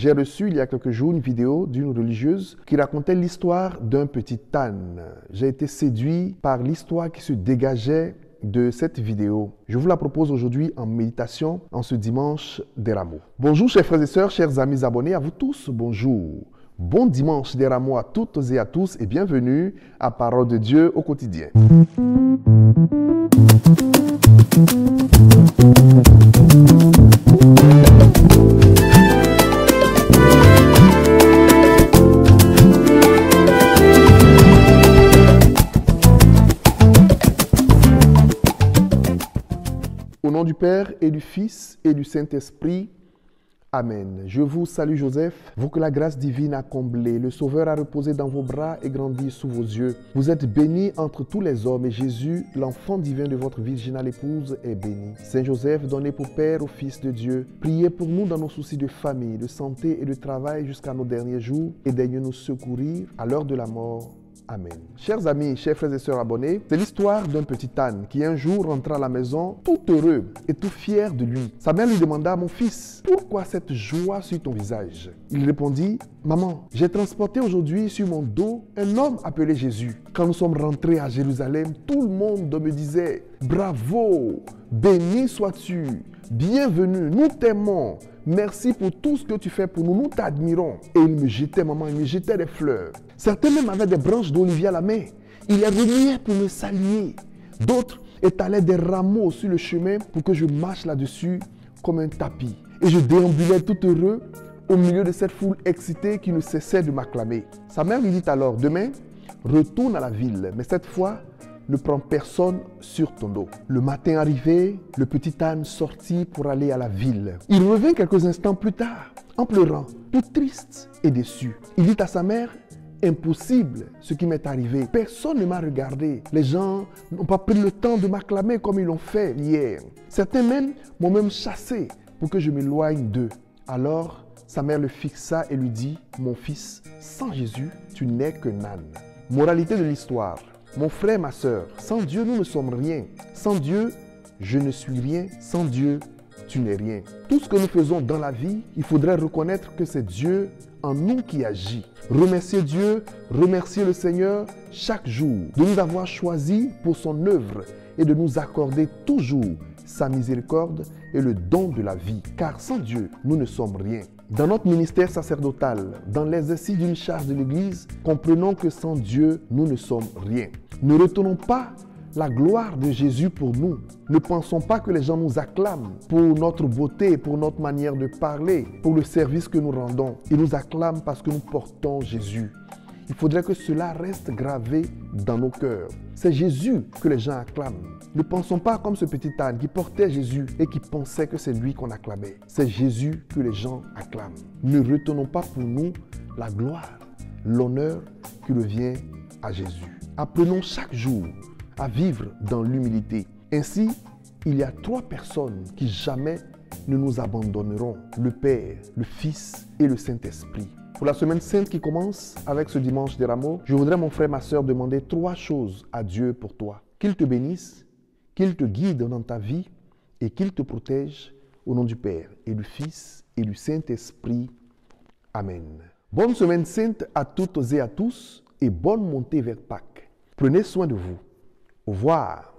J'ai reçu il y a quelques jours une vidéo d'une religieuse qui racontait l'histoire d'un petit âne. J'ai été séduit par l'histoire qui se dégageait de cette vidéo. Je vous la propose aujourd'hui en méditation en ce dimanche des Rameaux. Bonjour chers frères et sœurs, chers amis abonnés, à vous tous, bonjour. Bon dimanche des Rameaux à toutes et à tous et bienvenue à Parole de Dieu au quotidien. Au nom du Père et du Fils et du Saint-Esprit, Amen. Je vous salue Joseph, vous que la grâce divine a comblé, le Sauveur a reposé dans vos bras et grandi sous vos yeux. Vous êtes béni entre tous les hommes et Jésus, l'enfant divin de votre virginale épouse, est béni. Saint Joseph, donné pour Père au Fils de Dieu, priez pour nous dans nos soucis de famille, de santé et de travail jusqu'à nos derniers jours et daignez nous secourir à l'heure de la mort. Amen. Chers amis, chers frères et sœurs abonnés, c'est l'histoire d'un petit âne qui un jour rentra à la maison tout heureux et tout fier de lui. Sa mère lui demanda: mon fils, pourquoi cette joie sur ton visage? Il répondit: maman, j'ai transporté aujourd'hui sur mon dos un homme appelé Jésus. Quand nous sommes rentrés à Jérusalem, tout le monde me disait: bravo, béni sois-tu, bienvenue, nous t'aimons. Merci pour tout ce que tu fais pour nous, nous t'admirons. Et il me jetait, maman, il me jetait des fleurs. Certains même avaient des branches d'olivier à la main. Il les remuait pour me saluer. D'autres étalaient des rameaux sur le chemin pour que je marche là-dessus comme un tapis. Et je déambulais tout heureux au milieu de cette foule excitée qui ne cessait de m'acclamer. Sa mère lui dit alors: demain, retourne à la ville, mais cette fois, ne prends personne sur ton dos. Le matin arrivé, le petit âne sortit pour aller à la ville. Il revint quelques instants plus tard, en pleurant, tout triste et déçu. Il dit à sa mère: impossible ce qui m'est arrivé. Personne ne m'a regardé. Les gens n'ont pas pris le temps de m'acclamer comme ils l'ont fait hier. Certains même m'ont même chassé pour que je m'éloigne d'eux. Alors, sa mère le fixa et lui dit: mon fils, sans Jésus, tu n'es qu'un âne. Moralité de l'histoire. Mon frère, ma sœur, sans Dieu, nous ne sommes rien. Sans Dieu, je ne suis rien. Sans Dieu, tu n'es rien. Tout ce que nous faisons dans la vie, il faudrait reconnaître que c'est Dieu en nous qui agit. Remercier Dieu, remercier le Seigneur chaque jour de nous avoir choisis pour son œuvre et de nous accorder toujours sa miséricorde et le don de la vie. Car sans Dieu, nous ne sommes rien. Dans notre ministère sacerdotal, dans l'exercice d'une charge de l'Église, comprenons que sans Dieu, nous ne sommes rien. Ne retenons pas la gloire de Jésus pour nous. Ne pensons pas que les gens nous acclament pour notre beauté, pour notre manière de parler, pour le service que nous rendons. Ils nous acclament parce que nous portons Jésus. Il faudrait que cela reste gravé dans nos cœurs. C'est Jésus que les gens acclament. Ne pensons pas comme ce petit âne qui portait Jésus et qui pensait que c'est lui qu'on acclamait. C'est Jésus que les gens acclament. Ne retenons pas pour nous la gloire, l'honneur qui revient à Jésus. Apprenons chaque jour à vivre dans l'humilité. Ainsi, il y a 3 personnes qui jamais ne nous abandonneront: le Père, le Fils et le Saint-Esprit. Pour la semaine sainte qui commence avec ce dimanche des Rameaux, je voudrais, mon frère, ma sœur, demander 3 choses à Dieu pour toi. Qu'il te bénisse, qu'il te guide dans ta vie et qu'il te protège au nom du Père et du Fils et du Saint-Esprit. Amen. Bonne semaine sainte à toutes et à tous et bonne montée vers Pâques. Prenez soin de vous. Au revoir.